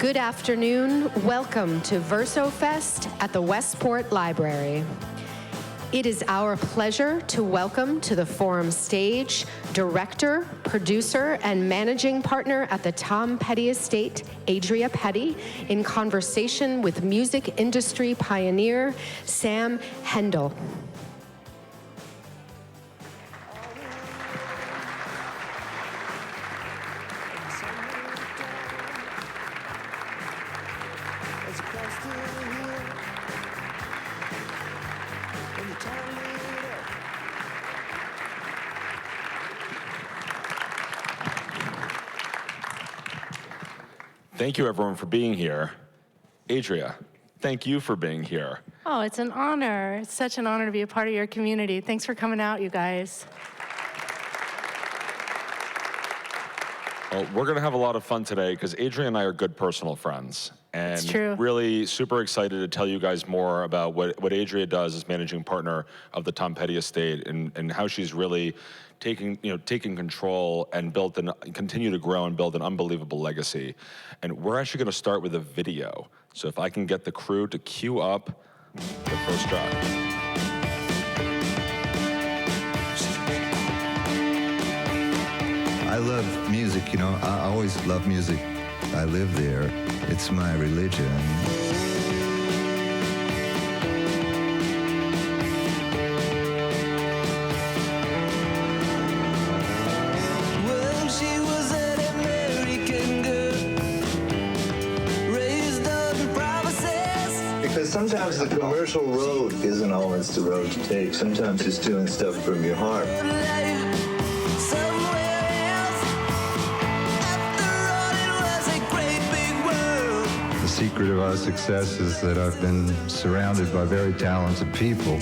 Good afternoon. Welcome to VersoFest at the Westport Library. It is our pleasure to welcome to the forum stage director, producer, and managing partner at the Tom Petty Estate, Adria Petty, in conversation with music industry pioneer Sam Hendel. Thank you, everyone, for being here. Adria, thank you for being here. Oh, it's an honor. It's such an honor to be a part of your community. Thanks for coming out, you guys. Well, we're going to have a lot of fun today because Adria and I are good personal friends. And it's true. Really super excited to tell you guys more about what Adria does as managing partner of the Tom Petty Estate and how she's really taking control and continue to grow and build an unbelievable legacy. And we're actually going to start with a video. So if I can get the crew to cue up the first track. I love music, I always love music. I live there. It's my religion. Well, she was an American girl, raised on promises. Because sometimes the commercial road isn't always the road to take. Sometimes it's doing stuff from your heart. The secret of our success is that I've been surrounded by very talented people.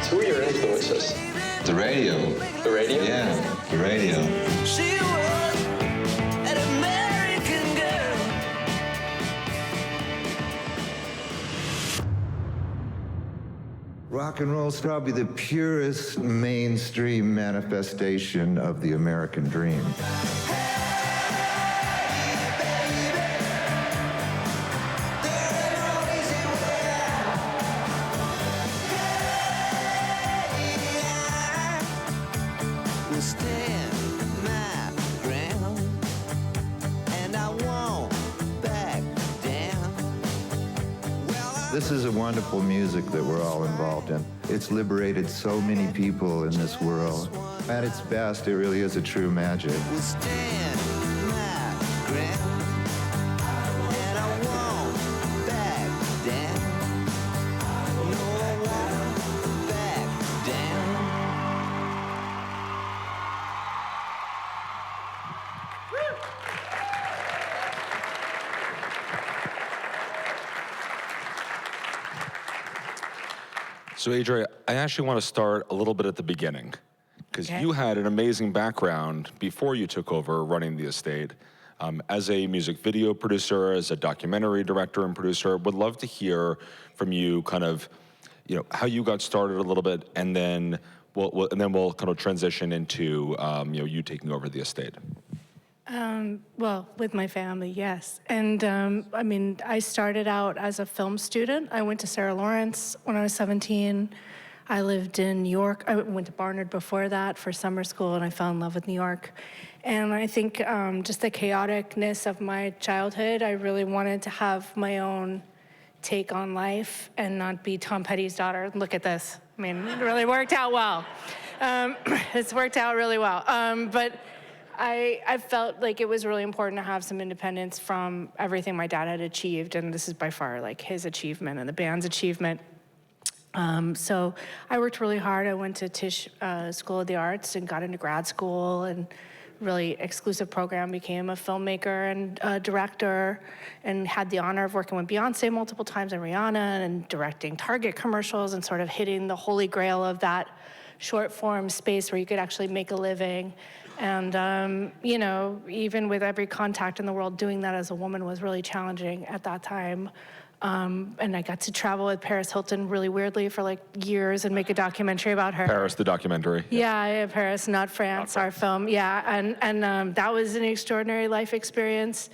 Who are your influences? The radio. The radio? Yeah, the radio. She was an American girl. Rock and roll is probably the purest mainstream manifestation of the American dream. Will stand my ground, and I won't back down. This is a wonderful music that we're all involved in. It's liberated so many people in this world. At its best, it really is a true magic. Will stand my ground, and I won't back down. No, I won't back down. So Adria, I actually want to start a little bit at the beginning, because you had an amazing background before you took over running the estate. As a music video producer, as a documentary director and producer, would love to hear from you kind of, how you got started a little bit, and then we'll kind of transition into, you taking over the estate. Well, with my family, yes. And I started out as a film student. I went to Sarah Lawrence when I was 17. I lived in New York. I went to Barnard before that for summer school, and I fell in love with New York. And I think just the chaoticness of my childhood, I really wanted to have my own take on life and not be Tom Petty's daughter. Look at this. I mean, it really worked out well. It's worked out really well. But I felt like it was really important to have some independence from everything my dad had achieved, and this is by far like his achievement and the band's achievement. So I worked really hard. I went to Tisch School of the Arts and got into grad school and really exclusive program, became a filmmaker and director, and had the honor of working with Beyonce multiple times and Rihanna and directing Target commercials and sort of hitting the holy grail of that short form space where you could actually make a living. And, you know, even with every contact in the world, doing that as a woman was really challenging at that time. And I got to travel with Paris Hilton really weirdly for like years and make a documentary about her. Paris, the documentary. Yeah, Paris, not France, our film. Yeah, and that was an extraordinary life experience.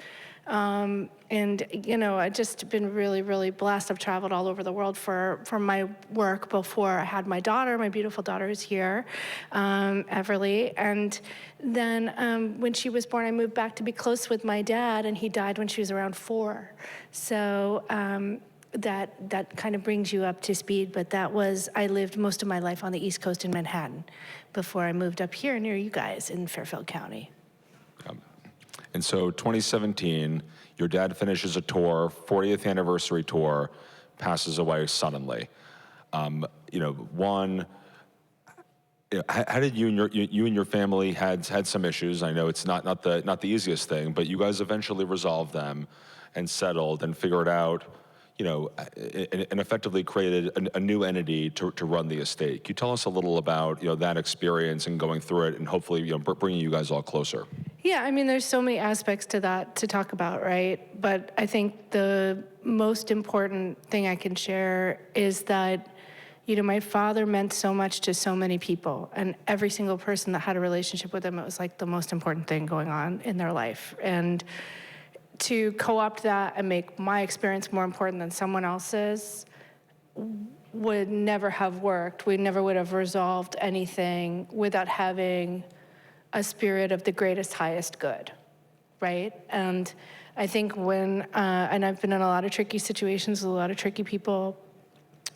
And, you know, I've just been really, really blessed. I've traveled all over the world for my work before I had my daughter, my beautiful daughter who's here, Everly. And then when she was born, I moved back to be close with my dad, and he died when she was around 4. So that kind of brings you up to speed, but I lived most of my life on the East Coast in Manhattan before I moved up here near you guys in Fairfield County. And so 2017, your dad finishes a tour, 40th anniversary tour, passes away suddenly. You know, how did you and your family had some issues? I know it's not the easiest thing, but you guys eventually resolved them and settled and figured out, you know, and effectively created a new entity to run the estate. Can you tell us a little about, you know, that experience and going through it and hopefully, you know, bringing you guys all closer? Yeah, I mean, there's so many aspects to that to talk about, right? But I think the most important thing I can share is that, you know, my father meant so much to so many people, and every single person that had a relationship with him, it was like the most important thing going on in their life. And to co-opt that and make my experience more important than someone else's would never have worked. We never would have resolved anything without having a spirit of the greatest, highest good, right? And I think and I've been in a lot of tricky situations with a lot of tricky people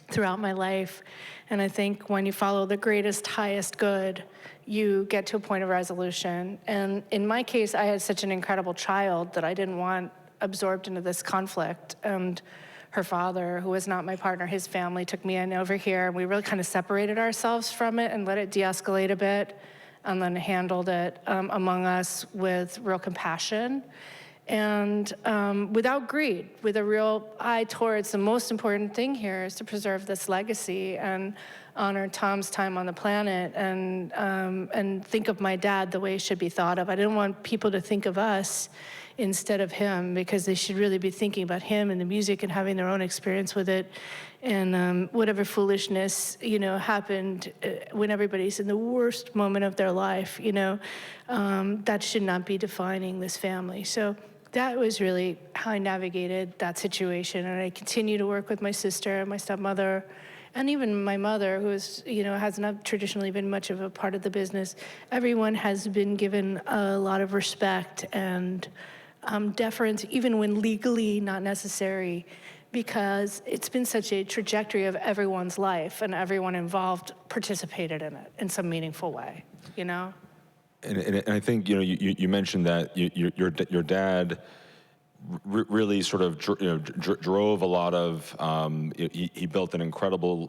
throughout my life, and I think when you follow the greatest, highest good, you get to a point of resolution. And in my case, I had such an incredible child that I didn't want absorbed into this conflict. And her father, who was not my partner, his family took me in over here, and we really kind of separated ourselves from it and let it de-escalate a bit, and then handled it among us with real compassion and without greed, with a real eye towards the most important thing here is to preserve this legacy and honor Tom's time on the planet and think of my dad the way he should be thought of. I didn't want people to think of us instead of him, because they should really be thinking about him and the music and having their own experience with it. And whatever foolishness, you know, happened when everybody's in the worst moment of their life, you know, that should not be defining this family. So that was really how I navigated that situation. And I continue to work with my sister and my stepmother, and even my mother, who is, you know, has not traditionally been much of a part of the business. Everyone has been given a lot of respect and deference, even when legally not necessary, because it's been such a trajectory of everyone's life, and everyone involved participated in it in some meaningful way, you know? And I think, you know, you mentioned that your dad really sort of drove a lot of, he built an incredible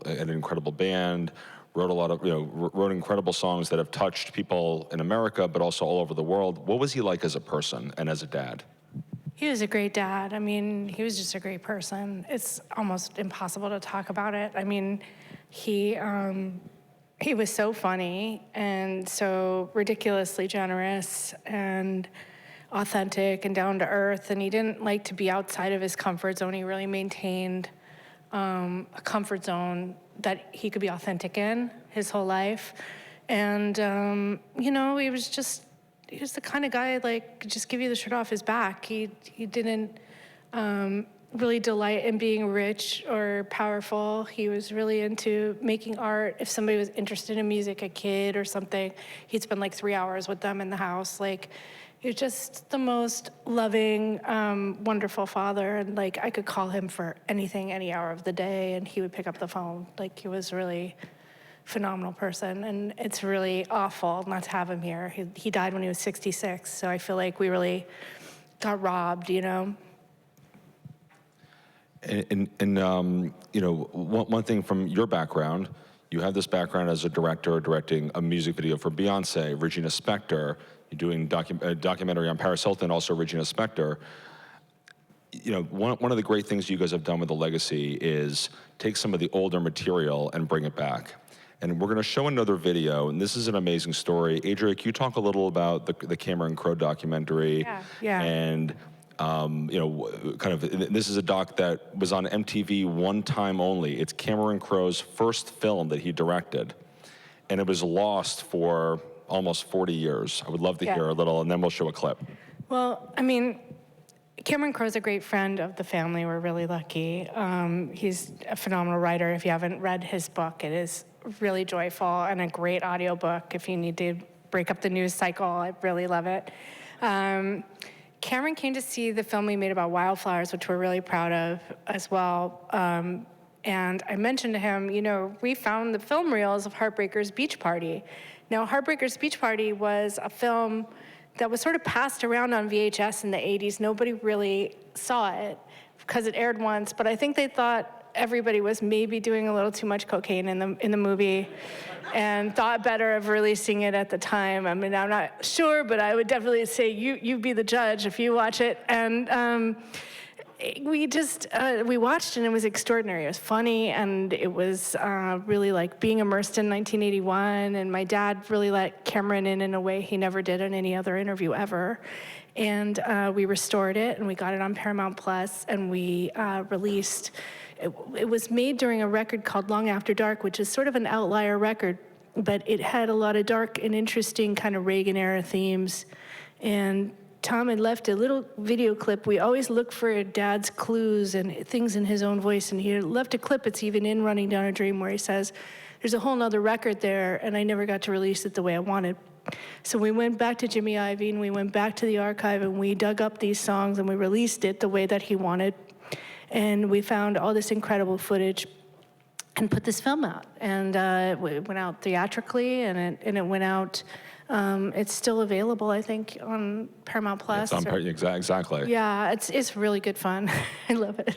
band, wrote incredible songs that have touched people in America, but also all over the world. What was he like as a person and as a dad? He was a great dad. I mean, he was just a great person. It's almost impossible to talk about it. I mean, he was so funny and so ridiculously generous and authentic and down to earth, and he didn't like to be outside of his comfort zone. He really maintained a comfort zone that he could be authentic in his whole life. And, you know, he was the kind of guy, like, just give you the shirt off his back. He didn't really delight in being rich or powerful. He was really into making art. If somebody was interested in music, a kid or something, he'd spend like 3 hours with them in the house. Like, he was just the most loving, wonderful father. And like, I could call him for anything, any hour of the day, and he would pick up the phone. Like, he was really phenomenal person, and it's really awful not to have him here. He died when he was 66, so I feel like we really got robbed, you know? And you know, one thing from your background, you have this background as a director, directing a music video for Beyonce, Regina Spektor. You're doing a documentary on Paris Hilton, also Regina Spektor. You know, one of the great things you guys have done with the legacy is take some of the older material and bring it back. And we're going to show another video, and this is an amazing story. Adria, can you talk a little about the Cameron Crowe documentary? Yeah. And Kind of, this is a doc that was on MTV one time only. It's Cameron Crowe's first film that he directed, and it was lost for almost 40 years. I would love to hear a little, and then we'll show a clip. Well, I mean, Cameron Crowe's a great friend of the family. We're really lucky. He's a phenomenal writer. If you haven't read his book, it is really joyful and a great audiobook. If you need to break up the news cycle, I really love it. Cameron came to see the film we made about wildflowers, which we're really proud of as well. And I mentioned to him, we found the film reels of Heartbreakers Beach Party. Now, Heartbreakers Beach Party was a film that was sort of passed around on VHS in the 80s. Nobody really saw it because it aired once, but I think they thought everybody was maybe doing a little too much cocaine in the movie and thought better of releasing it at the time. I mean, I'm not sure, but I would definitely say you be the judge if you watch it. And we watched and it was extraordinary. It was funny and it was really like being immersed in 1981. And my dad really let Cameron in a way he never did in any other interview ever. And we restored it and we got it on Paramount Plus and we released. It was made during a record called Long After Dark, which is sort of an outlier record, but it had a lot of dark and interesting kind of Reagan-era themes. And Tom had left a little video clip. We always look for Dad's clues and things in his own voice, and he had left a clip. It's even in Running Down a Dream where he says, there's a whole nother record there, and I never got to release it the way I wanted. So we went back to Jimmy Iovine, we went back to the archive, and we dug up these songs, and we released it the way that he wanted. And we found all this incredible footage and put this film out. And it went out theatrically, and it went out, it's still available, I think, on Paramount Plus. It's on exactly. Yeah, it's really good fun. I love it.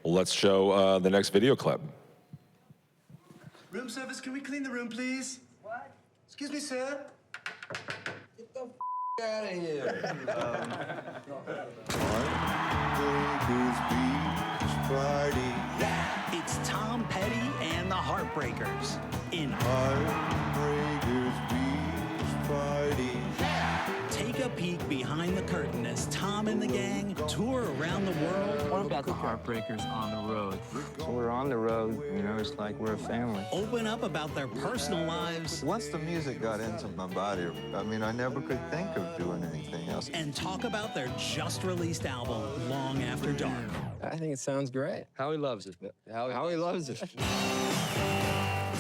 Well, let's show the next video clip. Room service, can we clean the room, please? What? Excuse me, sir. Get the out of here. It's Tom Petty and the Heartbreakers in Heartbreakers Beach Party. Take a peek behind the curtain as Tom and the gang tour around the world. What about the Heartbreakers on the road? So we're on the road, it's like we're a family. Open up about their personal lives. Once the music got into my body, I never could think of doing anything else. And talk about their just released album, Long After Dark. I think it sounds great. Howie loves it. Howie loves it.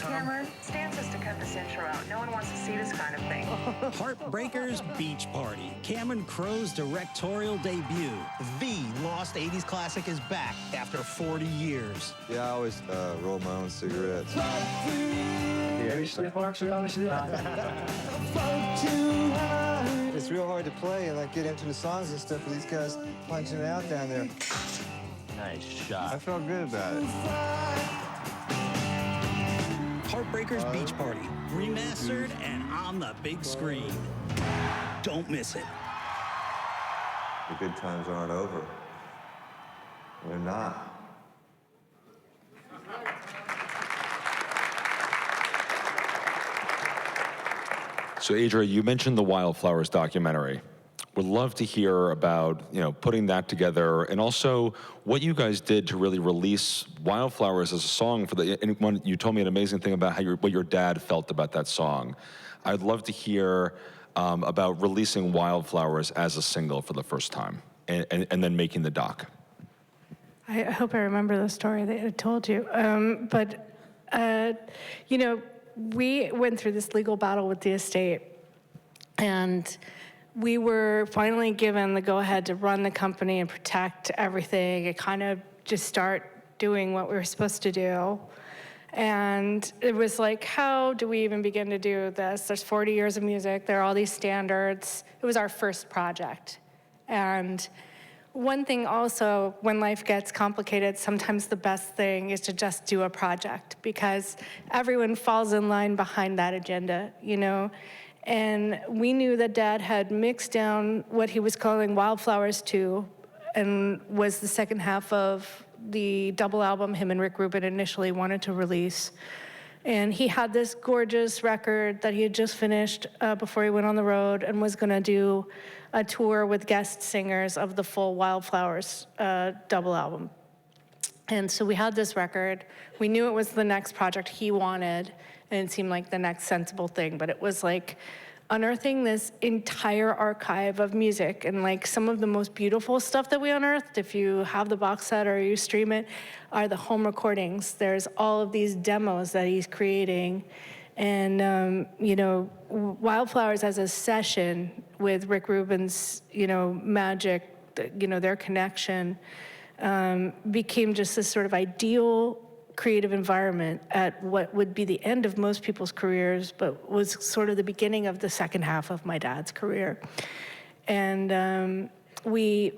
Cameron, Stan says to cut this intro out. No one wants to see this kind of thing. Heartbreakers Beach Party, Cameron Crowe's directorial debut. The lost 80s classic is back after 40 years. Yeah, I always roll my own cigarettes. It's real hard to play and get into the songs and stuff with these guys punching it out down there. Nice shot. I felt good about it. Heartbreakers Beach Party, remastered and on the big screen. Don't miss it. The good times aren't over. They're not. So, Adria, you mentioned the Wildflowers documentary. Would love to hear about, putting that together, and also what you guys did to really release Wildflowers as a song for and you told me an amazing thing about what your dad felt about that song. I'd love to hear about releasing Wildflowers as a single for the first time, and then making the doc. I hope I remember the story that I told you. We went through this legal battle with the estate, and we were finally given the go-ahead to run the company and protect everything and kind of just start doing what we were supposed to do. And it was like, how do we even begin to do this? There's 40 years of music. There are all these standards. It was our first project. And one thing also, when life gets complicated, sometimes the best thing is to just do a project because everyone falls in line behind that agenda, And we knew that Dad had mixed down what he was calling Wildflowers 2 and was the second half of the double album him and Rick Rubin initially wanted to release. And he had this gorgeous record that he had just finished before he went on the road and was gonna do a tour with guest singers of the full Wildflowers double album. And so we had this record. We knew it was the next project he wanted, and it seemed like the next sensible thing, but it was like unearthing this entire archive of music, and like some of the most beautiful stuff that we unearthed, if you have the box set or you stream it, are the home recordings. There's all of these demos that he's creating. And, you know, Wildflowers as a session with Rick Rubin's, you know, magic, you know, their connection, became just this sort of ideal creative environment at what would be the end of most people's careers, but was sort of the beginning of the second half of my dad's career. And we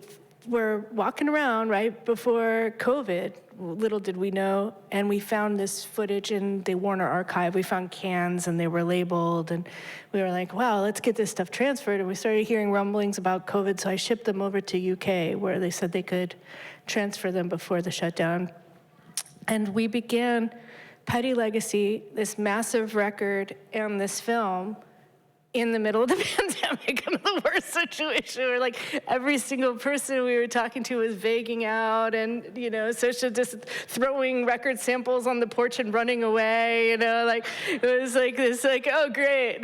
were walking around right before COVID, little did we know, and we found this footage in the Warner Archive. We found cans and they were labeled, and we were like, wow, let's get this stuff transferred. And we started hearing rumblings about COVID, so I shipped them over to UK, where they said they could transfer them before the shutdown. And we began Petty Legacy, this massive record and this film, in the middle of the pandemic, in the worst situation where like every single person we were talking to was vaguing out and, you know, social just throwing record samples on the porch and running away, you know, like it was like this, like, oh great,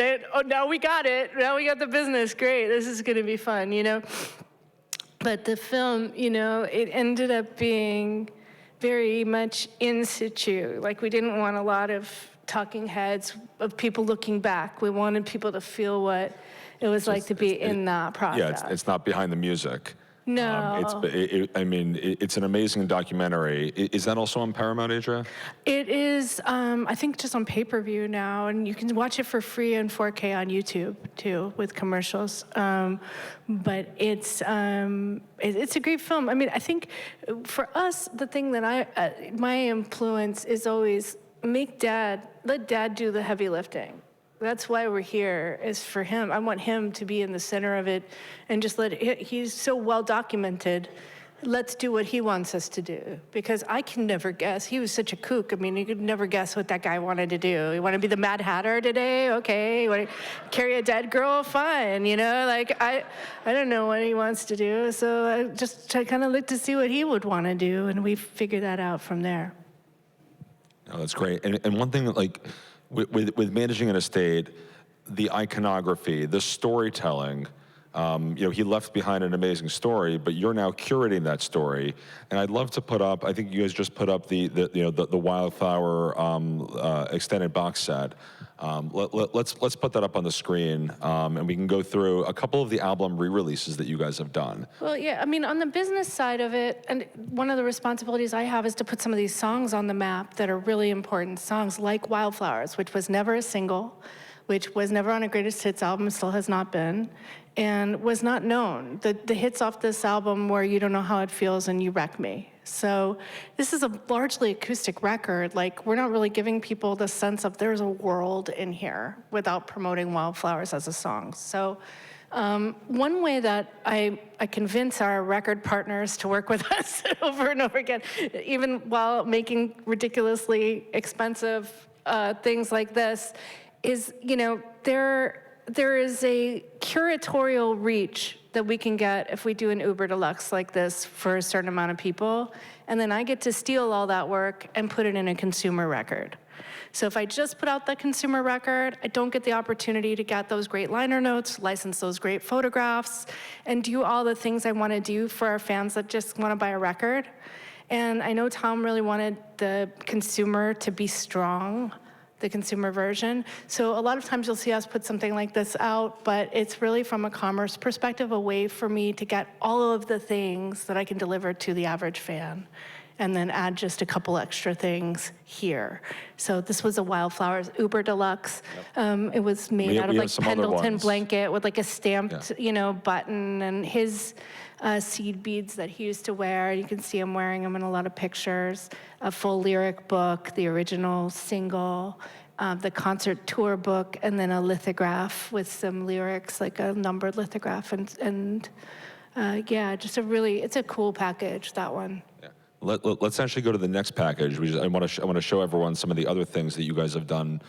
now we got it, now we got the business, great, this is gonna be fun, you know. But the film, you know, it ended up being very much in situ. Like we didn't want a lot of talking heads of people looking back. We wanted people to feel what it was like to be in that process. Yeah, it's not behind the music. No. It's an amazing documentary. Is that also on Paramount, Adria? It is, I think, just on pay-per-view now, and you can watch it for free in 4K on YouTube too, with commercials. But it's a great film. I mean, I think for us, the thing that my influence is always let Dad do the heavy lifting. That's why we're here, is for him. I want him to be in the center of it and just he's so well documented. Let's do what he wants us to do. Because I can never guess. He was such a kook. I mean, you could never guess what that guy wanted to do. You want to be the Mad Hatter today? Okay. You want to carry a dead girl? Fine. You know, like I don't know what he wants to do. So I just kind of looked to see what he would want to do, and we figured that out from there. Oh, that's great. And one thing, like, with managing an estate, the iconography, the storytelling, you know, he left behind an amazing story, but you're now curating that story. And I'd love to put up, I think you guys just put up the Wildflower extended box set. Let's put that up on the screen, and we can go through a couple of the album re-releases that you guys have done. Well, yeah, I mean, on the business side of it, and one of the responsibilities I have is to put some of these songs on the map that are really important songs, like Wildflowers, which was never a single, which was never on a greatest hits album, still has not been, and was not known. The hits off this album were You Don't Know How It Feels and You Wreck Me. So this is a largely acoustic record. Like, we're not really giving people the sense of there's a world in here without promoting Wildflowers as a song. So one way that I convince our record partners to work with us over and over again, even while making ridiculously expensive things like this, is, you know, there is a curatorial reach that we can get if we do an Uber Deluxe like this for a certain amount of people, and then I get to steal all that work and put it in a consumer record. So if I just put out the consumer record, I don't get the opportunity to get those great liner notes, license those great photographs, and do all the things I want to do for our fans that just want to buy a record. And I know Tom really wanted the consumer to be strong, the consumer version. So a lot of times you'll see us put something like this out, but it's really from a commerce perspective, a way for me to get all of the things that I can deliver to the average fan, and then add just a couple extra things here. So this was a Wildflowers Uber Deluxe. It was made out of like Pendleton blanket with like a stamped, you know, button, and his seed beads that he used to wear. You can see him wearing them in a lot of pictures. A full lyric book, the original single, the concert tour book, and then a lithograph with some lyrics, like a numbered lithograph, and yeah, just it's a cool package, that one. Yeah. Let's actually go to the next package. I want to show everyone some of the other things that you guys have done.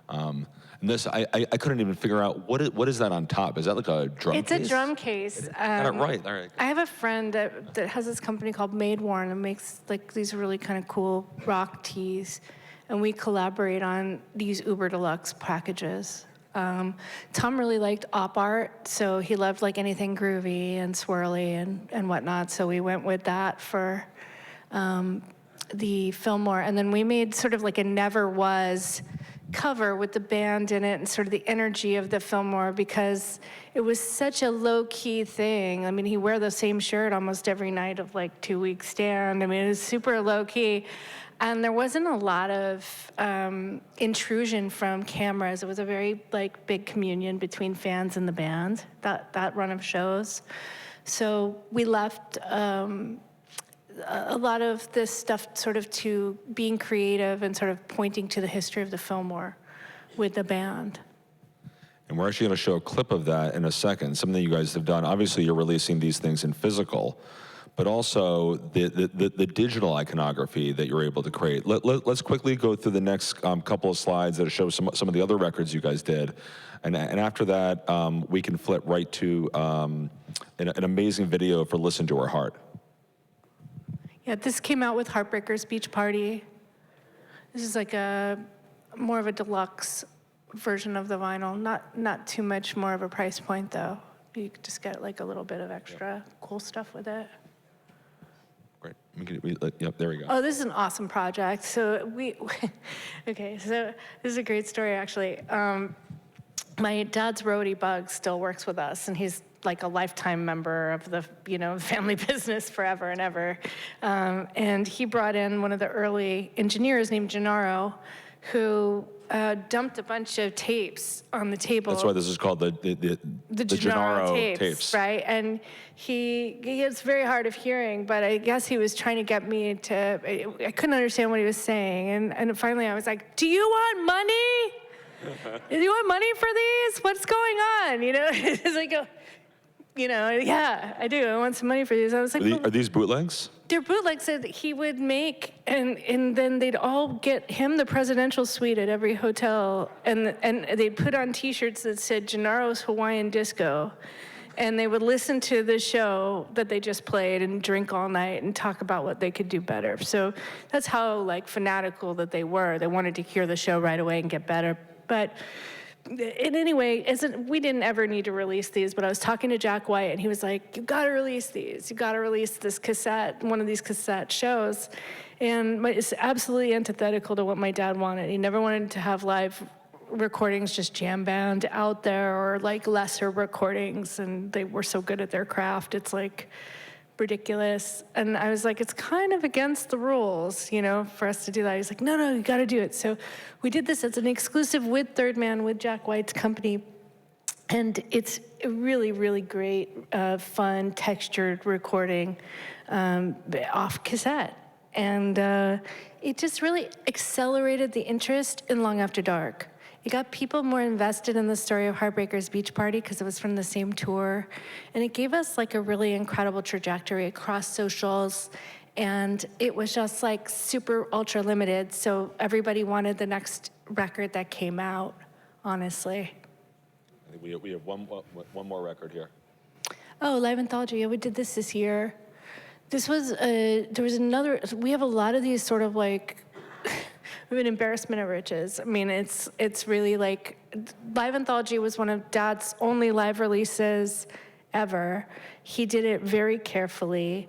And this, I couldn't even figure out what is that on top? Is that like a drum It's case? a drum case. Got it right. All right. I have a friend that has this company called Made Worn and makes like these really kind of cool rock tees, and we collaborate on these uber deluxe packages. Tom really liked op art, so he loved like anything groovy and swirly and whatnot. So we went with that for the Fillmore, and then we made sort of like a Never Was cover with the band in it and sort of the energy of the Fillmore, because it was such a low-key thing. I mean, he wore the same shirt almost every night of like 2 weeks stand. I mean, it was super low-key. And there wasn't a lot of intrusion from cameras. It was a very like big communion between fans and the band, that run of shows. So we left a lot of this stuff sort of to being creative and sort of pointing to the history of the Fillmore with the band. And we're actually going to show a clip of that in a second, something you guys have done. Obviously, you're releasing these things in physical, but also the digital iconography that you're able to create. Let's quickly go through the next couple of slides that show some of the other records you guys did. And after that, we can flip right to an amazing video for Listen to Her Heart. Yeah, this came out with Heartbreakers Beach Party. This is like a more of a deluxe version of the vinyl. Not too much more of a price point though. You could just get like a little bit of extra cool stuff with it. Great. Yep, there we go. Oh, this is an awesome project. So okay, so this is a great story actually. My dad's roadie Bug still works with us, and he's like a lifetime member of the family business forever and ever. And he brought in one of the early engineers named Gennaro, who dumped a bunch of tapes on the table. That's why this is called the Gennaro tapes, right? And it's very hard of hearing, but I guess he was trying to get me to, I couldn't understand what he was saying. And finally I was like, do you want money? Do you want money for these? What's going on? It's like, yeah, I do. I want some money for these. I was like, are these bootlegs? They're bootlegs that he would make, and then they'd all get him the presidential suite at every hotel, and they'd put on T-shirts that said Gennaro's Hawaiian Disco, and they would listen to the show that they just played and drink all night and talk about what they could do better. So that's how like fanatical that they were. They wanted to hear the show right away and get better. But in any way, we didn't ever need to release these, but I was talking to Jack White, and he was like, you gotta release these. You gotta release this cassette, one of these cassette shows. And it's absolutely antithetical to what my dad wanted. He never wanted to have live recordings, just jam band out there, or like lesser recordings, and they were so good at their craft. It's like ridiculous. And I was like, it's kind of against the rules, for us to do that. He's like, no, you gotta do it. So we did this as an exclusive with Third Man, with Jack White's company. And it's a really, really great, fun, textured recording off cassette. And it just really accelerated the interest in Long After Dark. It got people more invested in the story of Heartbreakers Beach Party because it was from the same tour. And it gave us like a really incredible trajectory across socials. And it was just like super ultra limited. So everybody wanted the next record that came out, honestly. I think we have one more record here. Oh, Live Anthology. Yeah, we did this year. This was, there was another, we have a lot of these sort of like, we have an embarrassment of riches. I mean, it's really like, Live Anthology was one of Dad's only live releases ever. He did it very carefully.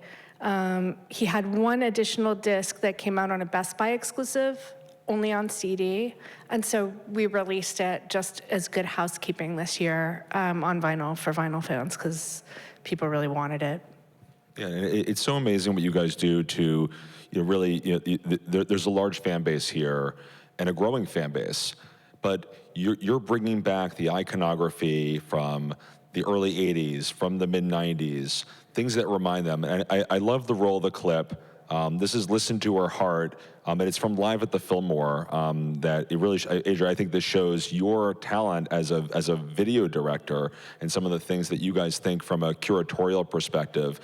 He had one additional disc that came out on a Best Buy exclusive, only on CD. And so we released it just as good housekeeping this year on vinyl for vinyl fans, because people really wanted it. Yeah, it's so amazing what you guys do to, really, there's a large fan base here and a growing fan base, but you're bringing back the iconography from the early 80s, from the mid 90s, things that remind them. And I love the roll of the clip This is Listen to Her Heart, and it's from Live at the Fillmore. That it really, Adria, I think this shows your talent as a video director and some of the things that you guys think from a curatorial perspective.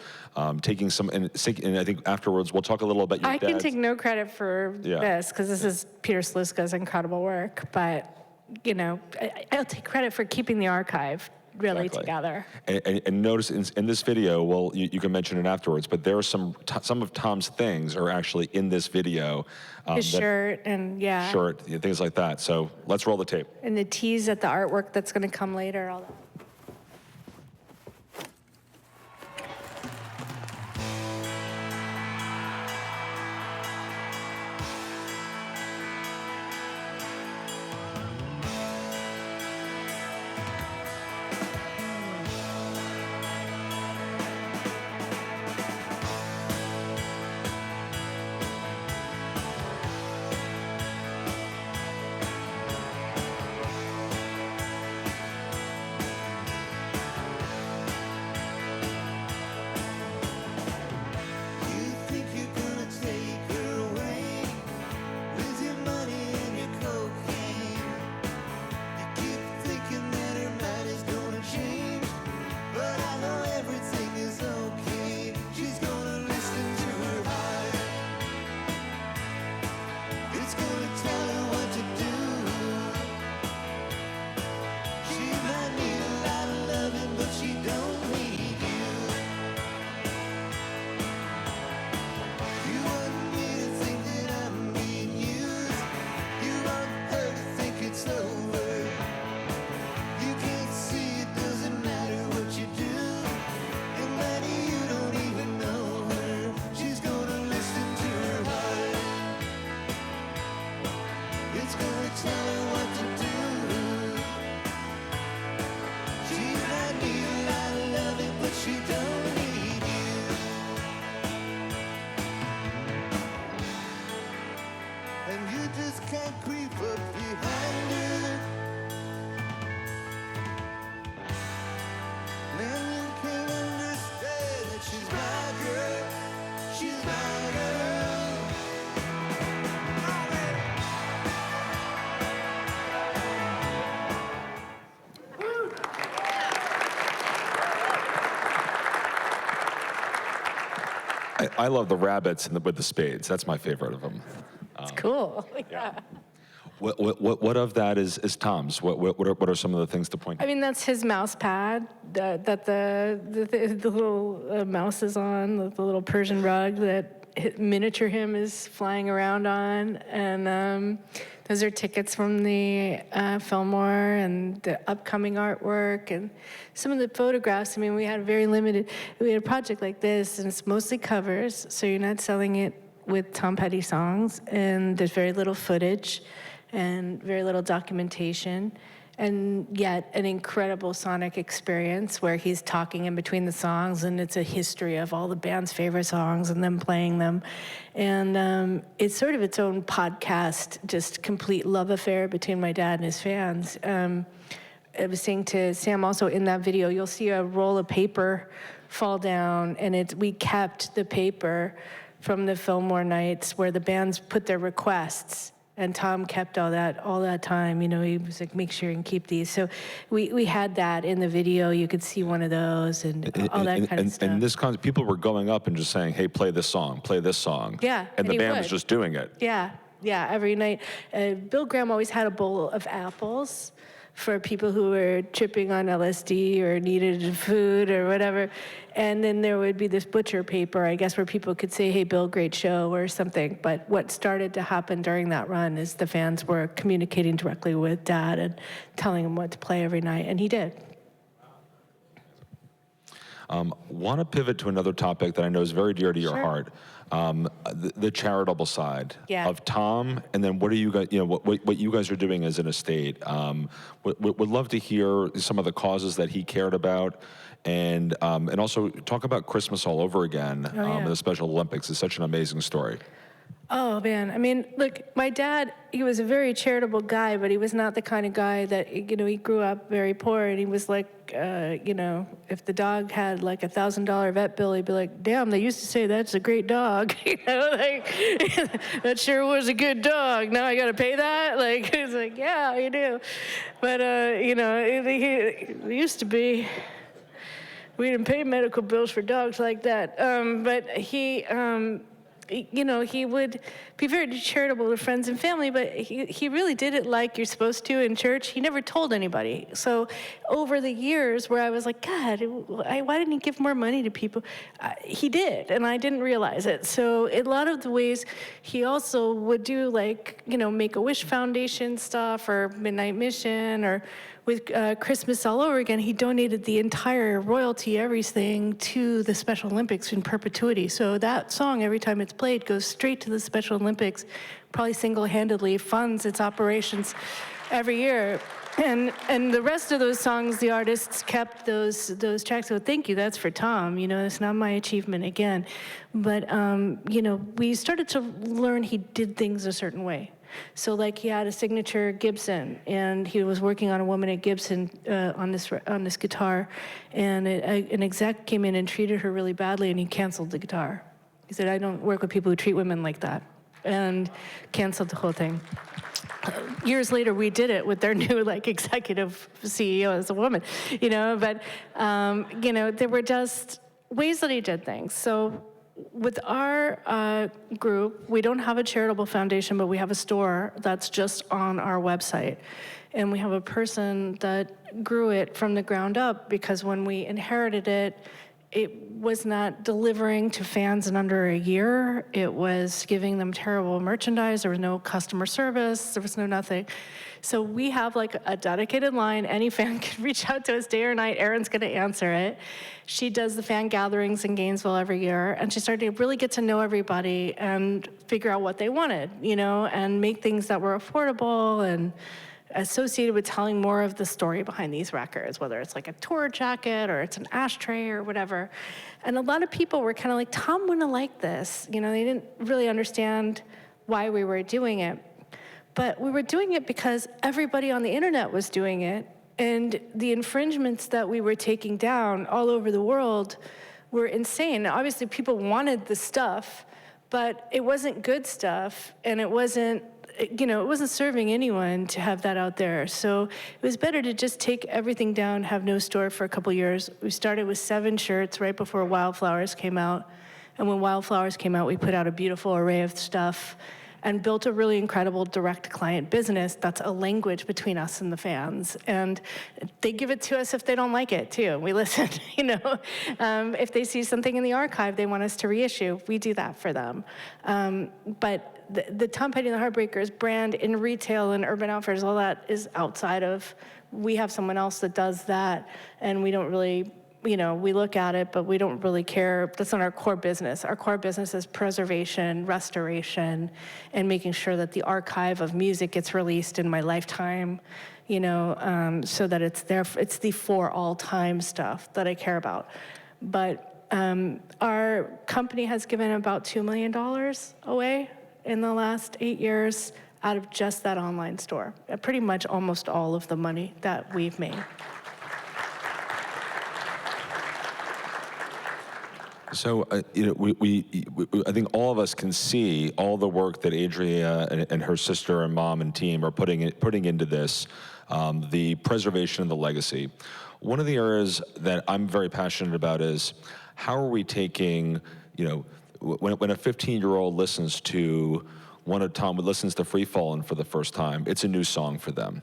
Taking some, and I think afterwards we'll talk a little about your I can dad's- take no credit for this because this is Peter Sluska's incredible work, but I'll take credit for keeping the archive really together. And notice in this video, well, you can mention it afterwards, but there are some of Tom's things are actually in this video. His shirt and shirt, things like that. So let's roll the tape. And the tease at the artwork that's going to come later. All that. I love the rabbits with the spades. That's my favorite of them. It's cool. Yeah. What of that is Tom's? What are some of the things to point to? I mean, that's his mouse pad that the little mouse is on, the little Persian rug that miniature him is flying around on. And those are tickets from the Fillmore and the upcoming artwork and some of the photographs. I mean, we had a project like this, and it's mostly covers, so you're not selling it with Tom Petty songs, and there's very little footage and very little documentation, and yet an incredible sonic experience where he's talking in between the songs, and it's a history of all the band's favorite songs and them playing them. And it's sort of its own podcast, just complete love affair between my dad and his fans. I was saying to Sam also in that video, you'll see a roll of paper fall down, and we kept the paper from the Fillmore nights where the bands put their requests. And Tom kept all that time. He was like, make sure you can keep these. So we had that in the video. You could see one of those and all that kind of stuff. And this people were going up and just saying, hey, play this song, play this song. Yeah. And the band was just doing it. Yeah, every night. Bill Graham always had a bowl of apples for people who were tripping on LSD or needed food or whatever. And then there would be this butcher paper, I guess, where people could say, hey, Bill, great show or something. But what started to happen during that run is the fans were communicating directly with Dad and telling him what to play every night, and he did. Want to pivot to another topic that I know is very dear to your heart, the charitable side of Tom, and then what are you guys, what you guys are doing as an estate. Would love to hear some of the causes that he cared about, and also talk about Christmas all over again. The Special Olympics is such an amazing story. Oh, man. I mean, look, my dad, he was a very charitable guy, but he was not the kind of guy that, he grew up very poor, and he was like, if the dog had like $1,000 vet bill, he'd be like, damn, they used to say that's a great dog. That sure was a good dog. Now I got to pay that? Like, he's like, yeah, you do. But, it used to be, we didn't pay medical bills for dogs like that. But he would be very charitable to friends and family, but he really did it like you're supposed to in church. He never told anybody. So over the years where I was like, God, why didn't he give more money to people? He did, and I didn't realize it. So a lot of the ways he also would do Make-A-Wish Foundation stuff or Midnight Mission or with Christmas All Over Again, he donated the entire royalty, everything, to the Special Olympics in perpetuity. So that song, every time it's played, goes straight to the Special Olympics, probably single-handedly funds its operations every year. And the rest of those songs, the artists kept those tracks. So thank you, that's for Tom. It's not my achievement again. But, we started to learn he did things a certain way. So like he had a signature Gibson, and he was working on a woman at Gibson on this guitar, and an exec came in and treated her really badly, and he canceled the guitar. He said, I don't work with people who treat women like that, and canceled the whole thing. Years later, we did it with their new executive CEO as a woman, but there were just ways that he did things. So with our group, we don't have a charitable foundation, but we have a store that's just on our website. And we have a person that grew it from the ground up, because when we inherited it, it was not delivering to fans in under a year. It was giving them terrible merchandise. There was no customer service. There was no nothing. So we have a dedicated line. Any fan can reach out to us day or night. Erin's going to answer it. She does the fan gatherings in Gainesville every year, and she started to really get to know everybody and figure out what they wanted, and make things that were affordable and associated with telling more of the story behind these records, whether it's like a tour jacket or it's an ashtray or whatever. And a lot of people were kind of like, Tom wouldn't like this. They didn't really understand why we were doing it. But we were doing it because everybody on the internet was doing it, and the infringements that we were taking down all over the world were insane. Now, obviously, people wanted the stuff, but it wasn't good stuff, and it wasn't serving anyone to have that out there. So it was better to just take everything down, have no store for a couple years. We started with 7 shirts right before Wildflowers came out. And when Wildflowers came out, we put out a beautiful array of stuff and built a really incredible direct client business that's a language between us and the fans. And they give it to us if they don't like it, too. We listen, If they see something in the archive they want us to reissue, we do that for them. But the Tom Petty and the Heartbreakers brand in retail and Urban Outfitters, all that is outside of, we have someone else that does that, and we don't really, we look at it, but we don't really care. That's not our core business. Our core business is preservation, restoration, and making sure that the archive of music gets released in my lifetime, so that it's there. It's the for all time stuff that I care about. But our company has given about $2 million away in the last 8 years out of just that online store. Pretty much almost all of the money that we've made. So, I think all of us can see all the work that Adria and her sister and mom and team are putting into this, the preservation of the legacy. One of the areas that I'm very passionate about is how are we taking, when a 15-year-old listens to listens to Free Fallin' for the first time, it's a new song for them.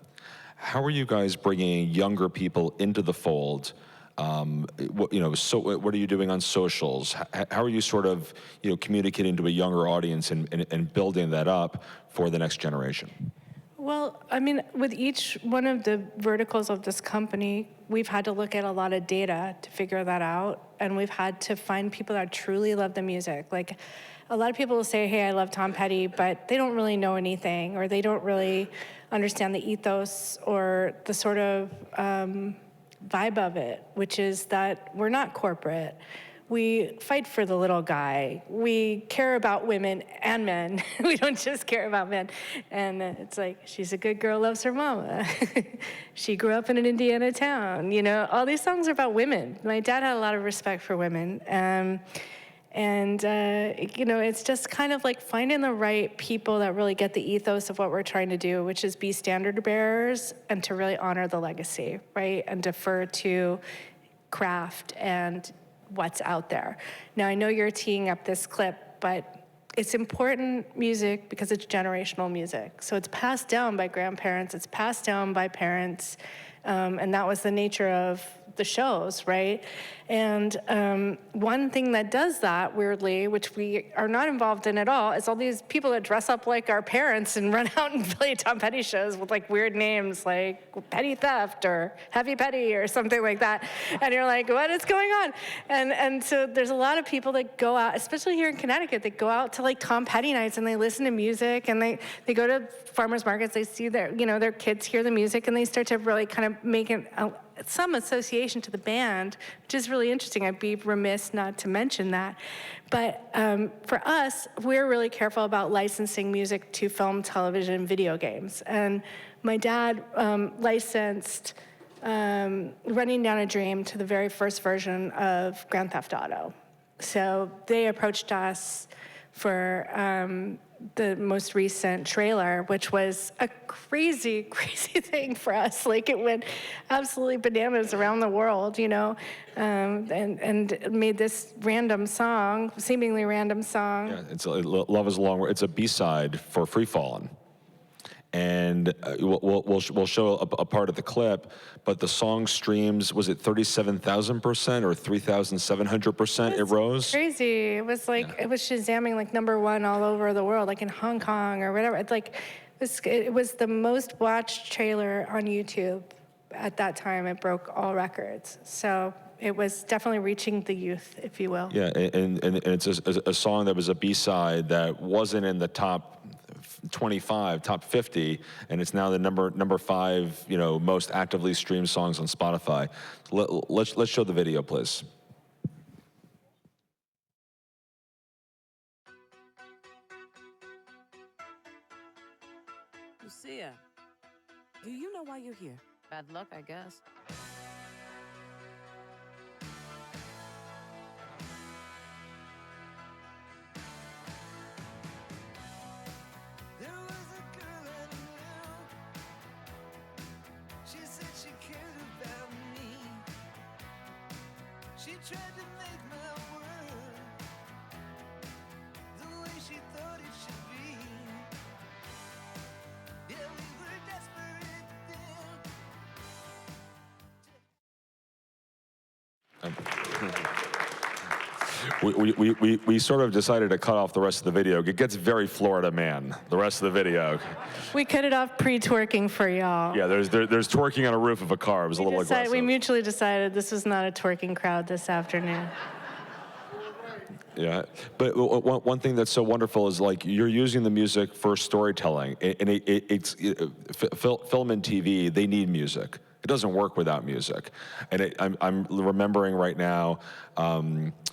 How are you guys bringing younger people into the fold? What are you doing on socials? How are you sort of, communicating to a younger audience and building that up for the next generation? Well, I mean, with each one of the verticals of this company, we've had to look at a lot of data to figure that out, and we've had to find people that truly love the music. Like, a lot of people will say, hey, I love Tom Petty, but they don't really know anything, or they don't really understand the ethos or the sort of vibe of it, which is that we're not corporate. we fight for the little guy. We care about women and men. We don't just care about men. And it's like, she's a good girl, loves her mama. She grew up in an Indiana town. You know, all these songs are about women. My dad had a lot of respect for women. You know, it's just kind of like finding the right people that really get the ethos of what we're trying to do, which is be standard bearers and to really honor the legacy, right? And defer to craft and what's out there. Now, I know you're teeing up this clip, but it's important music because it's generational music. So it's passed down by grandparents, it's passed down by parents, and that was the nature of the shows, right? And one thing that does that, weirdly, which we are not involved in at all, is all these people that dress up like our parents and run out and play Tom Petty shows with like weird names like Petty Theft or Heavy Petty or something like that. And you're like, what is going on? And so there's a lot of people that go out, especially here in Connecticut, that go out to like Tom Petty nights and they listen to music and they go to farmers markets, they see their, you know, their kids hear the music and they start to really kind of make some association to the band, which is really interesting. I'd be remiss not to mention that. But for us, we're really careful about licensing music to film, television, and video games. And my dad licensed Running Down a Dream to the very first version of Grand Theft Auto. So they approached us for the most recent trailer, which was a crazy, crazy thing for us. Like, it went absolutely bananas around the world, you know, and made this random song, seemingly random song. Yeah, it's Love is a Long Word. It's a B-side for Free Fallin'. And we'll show a part of the clip, but the song streams, was it 37,000% or 3,700%? It rose? Crazy. It was like, it was Shazamming like #1 all over the world, like in Hong Kong or whatever. It's like, it was the most watched trailer on YouTube at that time. It broke all records. So it was definitely reaching the youth, if you will. Yeah, and it's a song that was a B-side that wasn't in the top 25, top 50, and it's now the number 5, you know, most actively streamed songs on Spotify. Let's show the video, please. Lucia, do you know why you're here? Bad luck, I guess. She tried to make my world the way she thought it should be. Yeah, we were desperate then. We sort of decided to cut off the rest of the video. It gets very Florida Man, the rest of the video. We cut it off pre-twerking for y'all. Yeah, there's twerking on a roof of a car. It was a little aggressive. We mutually decided this was not a twerking crowd this afternoon. Yeah, but one thing that's so wonderful is like you're using the music for storytelling, and it's film and TV. They need music. It doesn't work without music. And I'm remembering right now,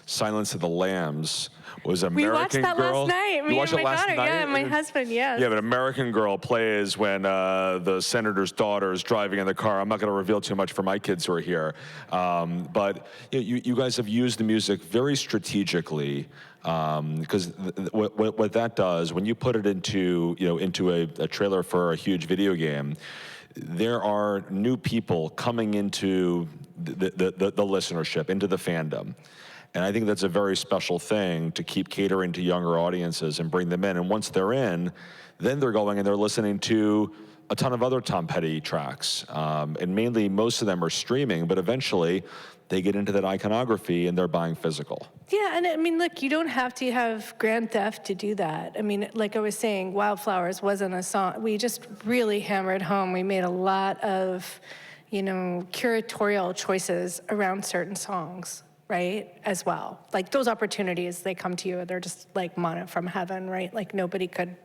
Silence of the Lambs was American Girl. We watched that last night. Me and my daughter, yeah, my husband, yes. Yeah, but American Girl plays when the senator's daughter is driving in the car. I'm not going to reveal too much for my kids who are here. But you guys have used the music very strategically, because what that does, when you put it into a trailer for a huge video game, there are new people coming into the listenership, into the fandom. And I think that's a very special thing to keep catering to younger audiences and bring them in. And once they're in, then they're going and they're listening to a ton of other Tom Petty tracks. And mainly, most of them are streaming, but eventually they get into that iconography and they're buying physical. Yeah, and I mean, look, you don't have to have Grand Theft to do that. I mean, like I was saying, Wildflowers wasn't a song. We just really hammered home. We made a lot of, curatorial choices around certain songs, right, as well. Like those opportunities, they come to you, they're just like manna from heaven, right? Like nobody could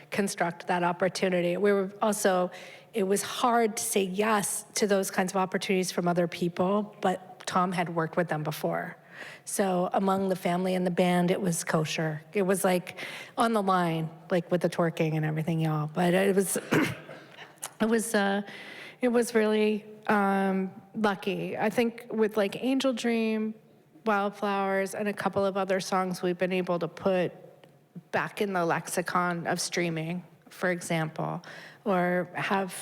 construct that opportunity. It was hard to say yes to those kinds of opportunities from other people, but Tom had worked with them before. So among the family and the band, it was kosher. It was like on the line, like with the twerking and everything, y'all. But it was, it was really lucky. I think with like Angel Dream, Wildflowers, and a couple of other songs we've been able to put back in the lexicon of streaming, for example, or have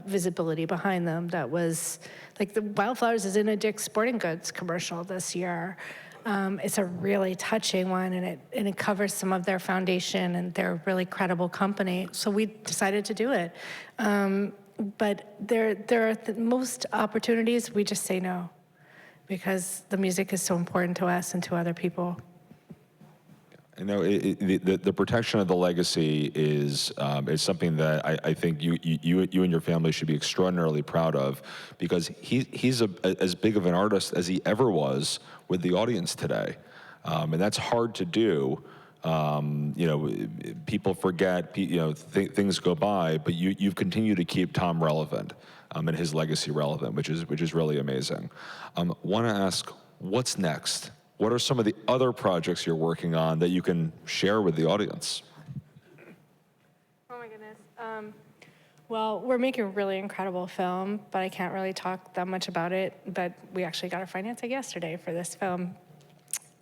visibility behind them. That was, like the Wildflowers is in a Dick's Sporting Goods commercial this year. It's a really touching one, and it covers some of their foundation, and they're a really credible company. So we decided to do it. But there are most opportunities, we just say no, because the music is so important to us and to other people. You know, the protection of the legacy is something that I think you and your family should be extraordinarily proud of, because he's as big of an artist as he ever was with the audience today, and that's hard to do. You know, people forget, you know, things go by, but you've continued to keep Tom relevant, and his legacy relevant, which is really amazing. Want to ask, what's next? What are some of the other projects you're working on that you can share with the audience? Oh my goodness. Well, we're making a really incredible film, but I can't really talk that much about it. But we actually got our financing yesterday for this film.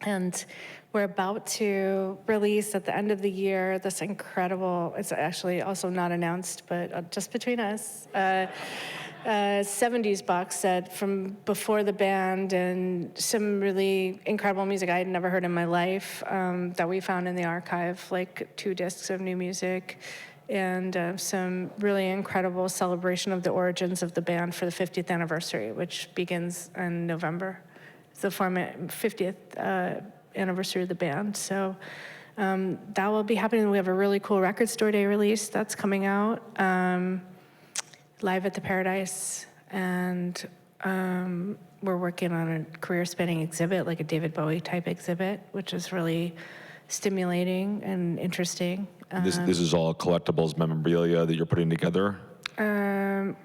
And we're about to release at the end of the year this incredible, it's actually also not announced, but just between us, 70s box set from before the band, and some really incredible music I had never heard in my life that we found in the archive, like 2 discs of new music, and some really incredible celebration of the origins of the band for the 50th anniversary, which begins in November. It's the 50th anniversary of the band. So that will be happening. We have a really cool Record Store Day release that's coming out. Live at the Paradise, and we're working on a career-spanning exhibit, like a David Bowie type exhibit, which is really stimulating and interesting. This is all collectibles, memorabilia that you're putting together?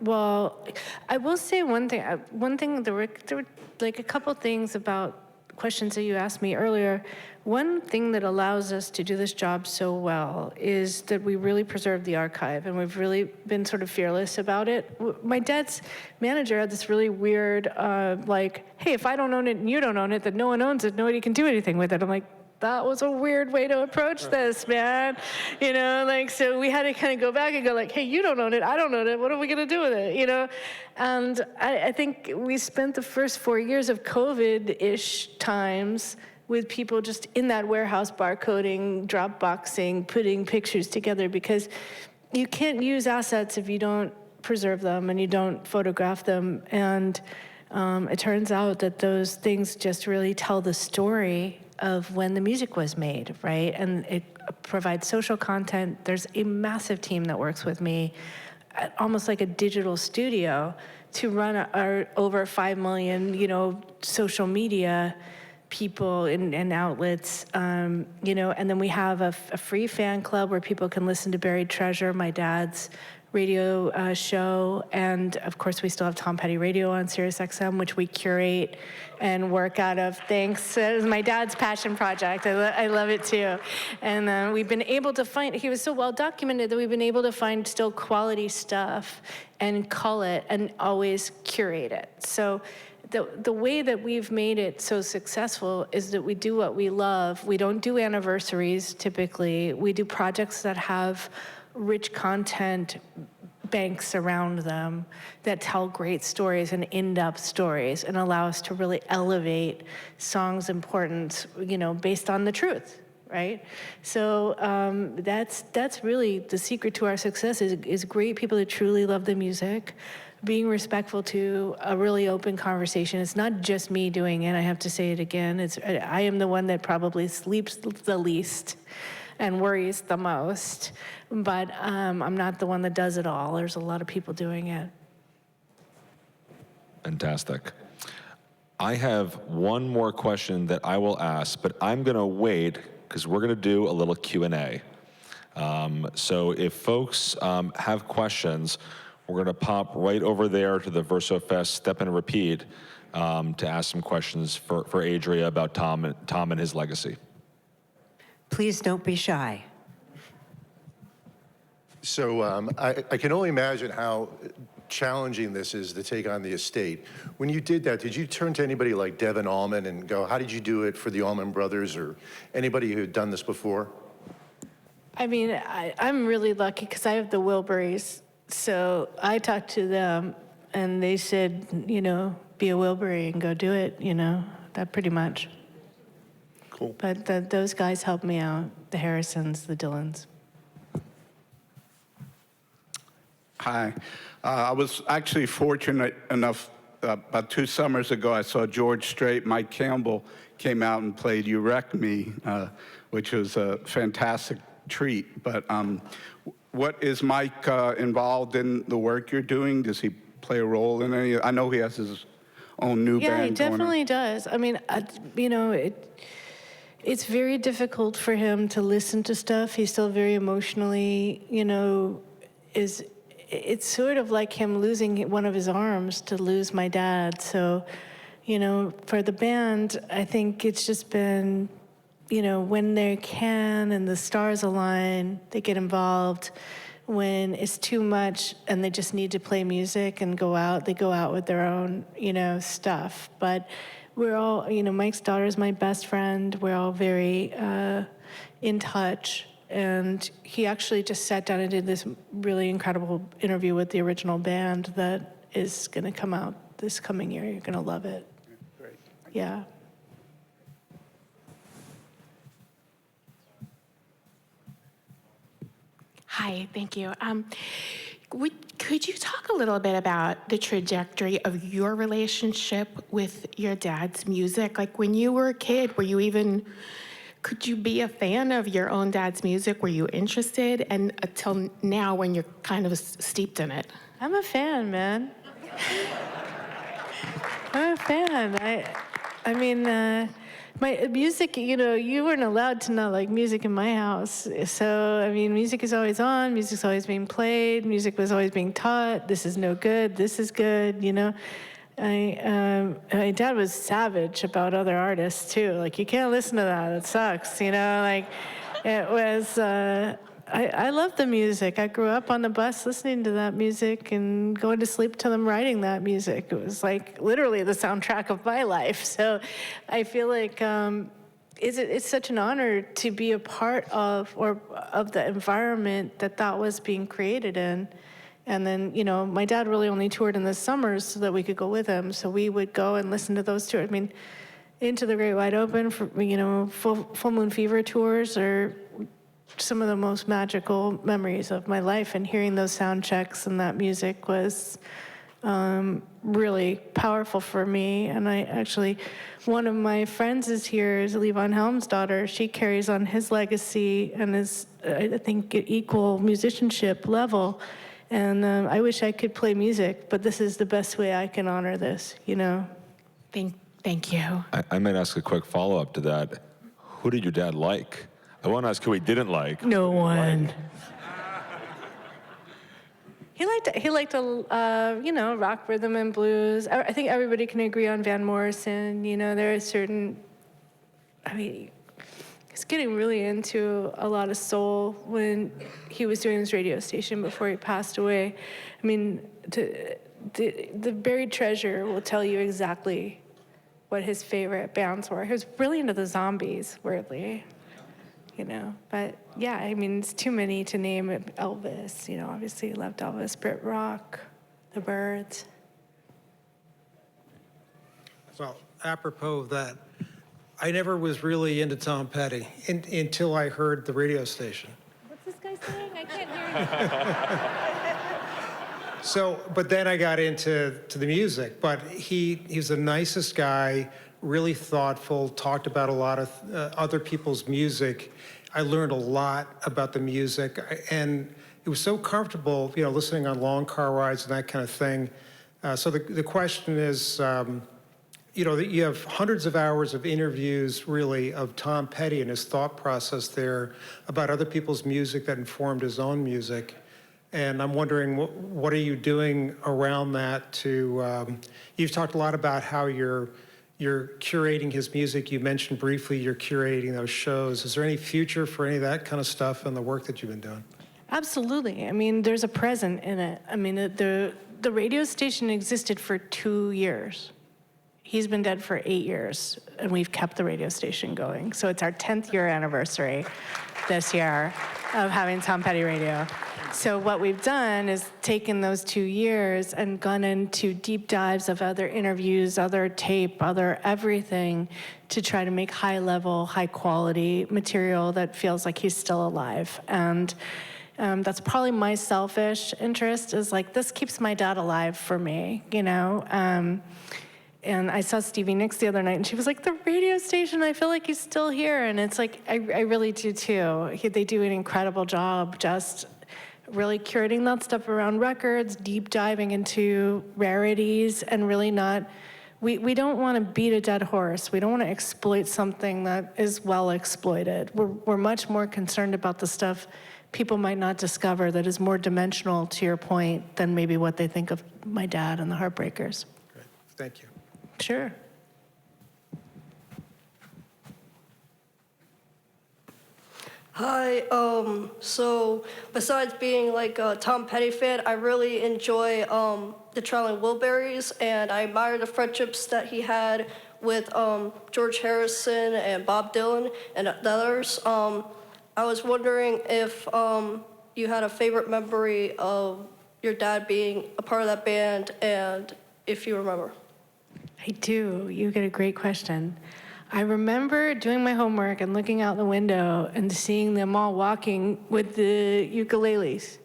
Well, I will say one thing. There were like a couple things about questions that you asked me earlier. One thing that allows us to do this job so well is that we really preserve the archive, and we've really been sort of fearless about it. My dad's manager had this really weird, like, hey, if I don't own it and you don't own it, then no one owns it, nobody can do anything with it. I'm like, that was a weird way to approach this, man. You know, like, so we had to kind of go back and go like, hey, you don't own it, I don't own it, what are we gonna do with it, you know? And I think we spent the first 4 years of COVID-ish times with people just in that warehouse barcoding, Dropboxing, putting pictures together, because you can't use assets if you don't preserve them and you don't photograph them. And it turns out that those things just really tell the story of when the music was made, right? And it provides social content. There's a massive team that works with me, almost like a digital studio, to run our over 5 million, you know, social media people and outlets, you know, and then we have a free fan club where people can listen to Buried Treasure, my dad's radio show, and of course we still have Tom Petty Radio on Sirius XM, which we curate and work out of. Thanks, it was my dad's passion project. I love it too. And we've been able to find, he was so well documented that we've been able to find still quality stuff and cull it and always curate it. So the way that we've made it so successful is that we do what we love. We don't do anniversaries typically. We do projects that have rich content banks around them that tell great stories and in-depth stories and allow us to really elevate songs' importance, you know, based on the truth, right? So that's really the secret to our success is great people that truly love the music, being respectful to a really open conversation. It's not just me doing it, I have to say it again. I am the one that probably sleeps the least and worries the most, but I'm not the one that does it all. There's a lot of people doing it. Fantastic. I have one more question that I will ask, but I'm gonna wait because we're gonna do a little Q&A. So if folks have questions, we're gonna pop right over there to the VersoFest Step and Repeat. to ask some questions for Adria about Tom and his legacy. Please don't be shy. So I can only imagine how challenging this is to take on the estate. When you did that, did you turn to anybody like Devin Allman and go, how did you do it for the Allman Brothers or anybody who had done this before? I mean, I'm really lucky because I have the Wilburys. So I talked to them and they said, you know, be a Wilbury and go do it, you know, that pretty much. Cool. But those guys helped me out, the Harrisons, the Dylans. Hi. I was actually fortunate enough, about 2 summers ago, I saw George Strait, Mike Campbell came out and played You Wreck Me, which was a fantastic treat. But what is Mike involved in the work you're doing? Does he play a role in any? I know he has his own new band. Yeah, he going on. definitely does. I mean, you know, it's very difficult for him to listen to stuff. He's still very emotionally, you know, it's sort of like him losing one of his arms to lose my dad. So, you know, for the band, I think it's just been, you know, when they can and the stars align, they get involved. When it's too much and they just need to play music and go out, they go out with their own, you know, stuff. But we're all, you know, Mike's daughter is my best friend. We're all very in touch. And he actually just sat down and did this really incredible interview with the original band that is going to come out this coming year. You're going to love it. Great. Yeah. Hi, thank you. Could you talk a little bit about the trajectory of your relationship with your dad's music? Like when you were a kid, could you be a fan of your own dad's music? Were you interested? And until now when you're kind of steeped in it? I'm a fan, man. I'm a fan. I mean, my music, you know, you weren't allowed to not like music in my house. So, I mean, music is always on, music's always being played, music was always being taught. This is no good, this is good, you know. My dad was savage about other artists too. Like, you can't listen to that, it sucks, you know. Like, it was, I love the music. I grew up on the bus listening to that music and going to sleep to them writing that music. It was like literally the soundtrack of my life. So I feel like it's such an honor to be a part of the environment that was being created in. And then, you know, my dad really only toured in the summers so that we could go with him. So we would go and listen to those tours. I mean, Into the Great Wide Open, for, you know, Full Moon Fever tours are some of the most magical memories of my life. And hearing those sound checks and that music was really powerful for me. And I actually, one of my friends is here, is Levon Helm's daughter. She carries on his legacy and is, I think, at equal musicianship level. And I wish I could play music, but this is the best way I can honor this, you know? Thank you. I might ask a quick follow-up to that. Who did your dad like? I want to ask who he didn't like. No one. He liked you know, rock, rhythm, and blues. I think everybody can agree on Van Morrison. You know, there are certain, I mean, he's getting really into a lot of soul when he was doing his radio station before he passed away. I mean, the Buried Treasure will tell you exactly what his favorite bands were. He was really into the Zombies, weirdly, you know. But yeah, I mean, it's too many to name. Elvis, you know, obviously he loved Elvis, Brit Rock, the Byrds. Well, apropos of that, I never was really into Tom Petty until I heard the radio station. What's this guy saying? I can't hear you. So, but then I got into the music. But he was the nicest guy, really thoughtful, talked about a lot of other people's music. I learned a lot about the music, and it was so comfortable, you know, listening on long car rides and that kind of thing. So the question is, you know, you have hundreds of hours of interviews, really, of Tom Petty and his thought process there about other people's music that informed his own music. And I'm wondering, what are you doing around that to, you've talked a lot about how you're curating his music. You mentioned briefly you're curating those shows. Is there any future for any of that kind of stuff in the work that you've been doing? Absolutely. I mean, there's a present in it. I mean, the radio station existed for 2 years. He's been dead for 8 years, and we've kept the radio station going. So it's our 10th year anniversary this year of having Tom Petty Radio. So what we've done is taken those 2 years and gone into deep dives of other interviews, other tape, other everything to try to make high-level, high-quality material that feels like he's still alive. And that's probably my selfish interest, is like, this keeps my dad alive for me, you know? And I saw Stevie Nicks the other night, and she was like, the radio station, I feel like he's still here. And it's like, I really do too. They do an incredible job just really curating that stuff around records, deep diving into rarities, and really not, we don't want to beat a dead horse. We don't want to exploit something that is well exploited. We're much more concerned about the stuff people might not discover that is more dimensional, to your point, than maybe what they think of my dad and the Heartbreakers. Great. Thank you. Sure. Hi, so besides being like a Tom Petty fan, I really enjoy the Traveling Wilburys, and I admire the friendships that he had with George Harrison and Bob Dylan and the others. I was wondering if you had a favorite memory of your dad being a part of that band, and if you remember. I do. You get a great question. I remember doing my homework and looking out the window and seeing them all walking with the ukuleles,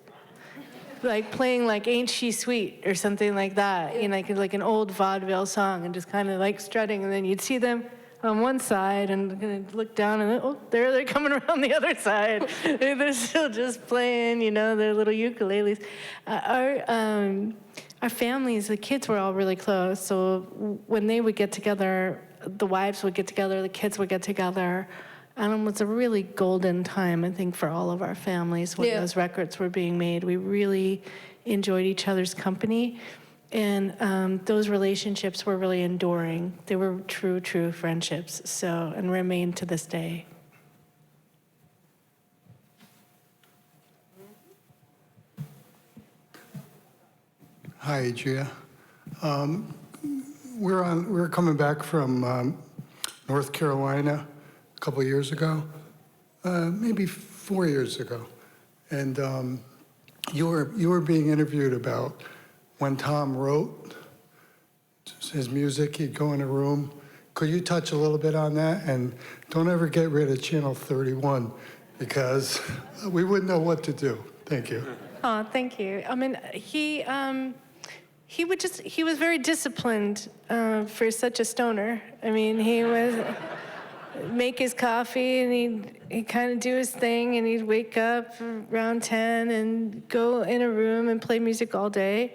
like playing like Ain't She Sweet or something like that, you know, like an old vaudeville song, and just kind of like strutting. And then you'd see them on one side and look down, and oh, there they're coming around the other side. They're still just playing, you know, their little ukuleles. Our families, the kids were all really close, so when they would get together, the wives would get together, the kids would get together, and it was a really golden time, I think, for all of our families when those records were being made. We really enjoyed each other's company, and those relationships were really enduring. They were true, true friendships, so, and remain to this day. Hi, Adria. We're coming back from North Carolina a couple of years ago, maybe 4 years ago, and you were being interviewed about when Tom wrote his music. He'd go in a room. Could you touch a little bit on that? And don't ever get rid of Channel 31, because we wouldn't know what to do. Thank you. Oh, thank you. I mean, he was very disciplined for such a stoner. I mean, he would make his coffee, and he'd kind of do his thing, and he'd wake up around 10 and go in a room and play music all day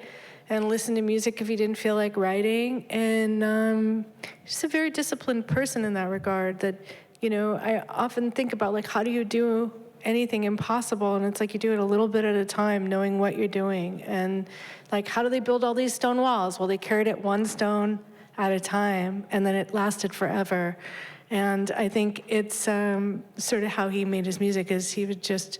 and listen to music if he didn't feel like writing. And just a very disciplined person in that regard that, you know, I often think about, like, how do you do anything impossible? And it's like you do it a little bit at a time, knowing what you're doing. And like, how do they build all these stone walls? Well, they carried it one stone at a time, and then it lasted forever. And I think it's sort of how he made his music, is he would just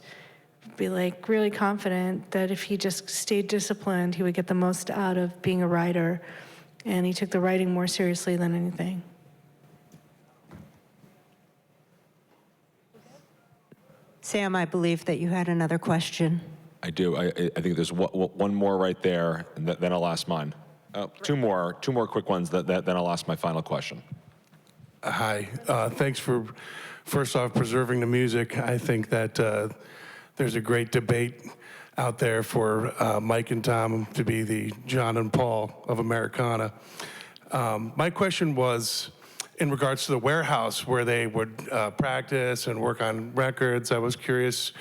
be like really confident that if he just stayed disciplined, he would get the most out of being a writer. And he took the writing more seriously than anything. Sam, I believe that you had another question. I do. I think there's one more right there, and then I'll ask mine. Two more quick ones, then I'll ask my final question. Hi. Thanks for, first off, preserving the music. I think that there's a great debate out there for Mike and Tom to be the John and Paul of Americana. My question was in regards to the warehouse where they would practice and work on records. I was curious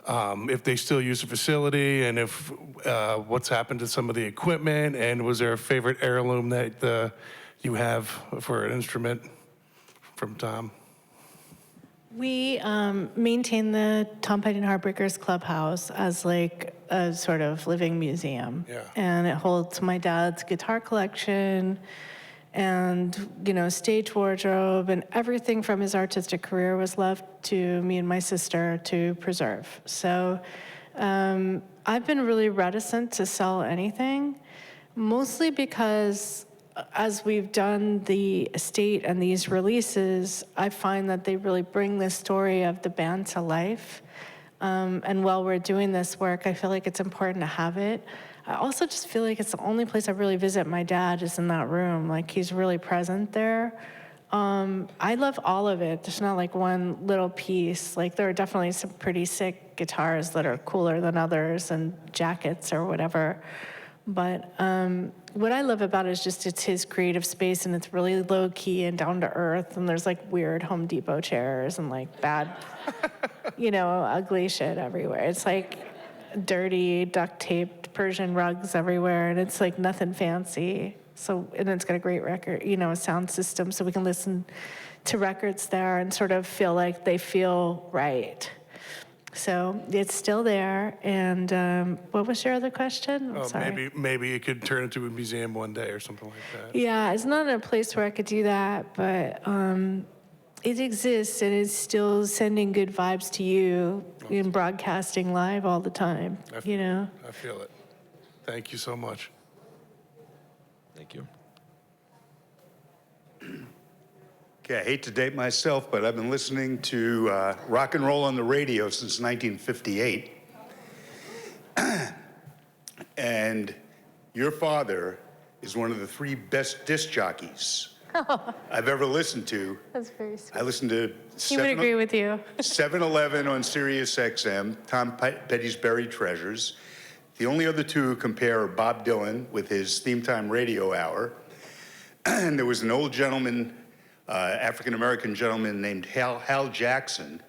if they still use the facility, and if what's happened to some of the equipment, and was there a favorite heirloom that you have for an instrument from Tom? We maintain the Tom Petty and Heartbreakers Clubhouse as like a sort of living museum. Yeah. And it holds my dad's guitar collection and, stage wardrobe, and everything from his artistic career was left to me and my sister to preserve. So I've been really reticent to sell anything, mostly because as we've done the estate and these releases, I find that they really bring the story of the band to life. And while we're doing this work, I feel like it's important to have it. I also just feel like it's the only place I really visit my dad is in that room. Like, he's really present there. I love all of it. There's not like one little piece. Like, there are definitely some pretty sick guitars that are cooler than others, and jackets or whatever. But what I love about it is just it's his creative space, and it's really low key and down to earth. And there's like weird Home Depot chairs and like bad, ugly shit everywhere. It's like dirty, duct taped Persian rugs everywhere, and it's like nothing fancy. So, and it's got a great record, a sound system, so we can listen to records there and sort of feel like they feel right. So it's still there. And what was your other question? I'm sorry. Maybe it could turn into a museum one day or something like that. Yeah, it's not a place where I could do that, but it exists, and it's still sending good vibes to you in broadcasting live all the time. I feel it. Thank you so much. Thank you. Okay, I hate to date myself, but I've been listening to rock and roll on the radio since 1958. And your father is one of the 3 best disc jockeys I've ever listened to. That's very sweet. I listened to He would agree with you. 7-Eleven on Sirius XM, Tom Petty's Buried Treasures. The only other 2 who compare are Bob Dylan with his Theme Time Radio Hour. And there was an old gentleman, African-American gentleman named Hal Jackson,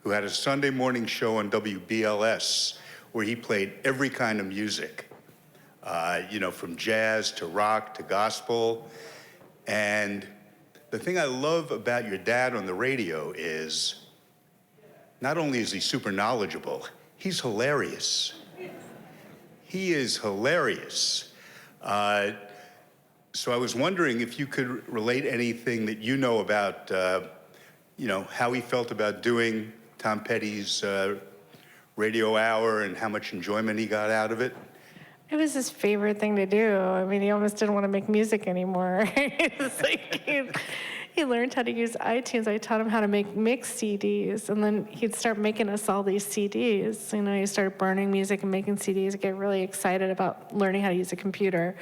who had a Sunday morning show on WBLS where he played every kind of music, from jazz to rock to gospel. And the thing I love about your dad on the radio is not only is he super knowledgeable, he's hilarious. He is hilarious. So I was wondering if you could relate anything that you know about, how he felt about doing Tom Petty's radio hour and how much enjoyment he got out of it. It was his favorite thing to do. I mean, he almost didn't want to make music anymore. It's like he learned how to use iTunes. I taught him how to make mix CDs, and then he'd start making us all these CDs. He started burning music and making CDs. I'd get really excited about learning how to use a computer.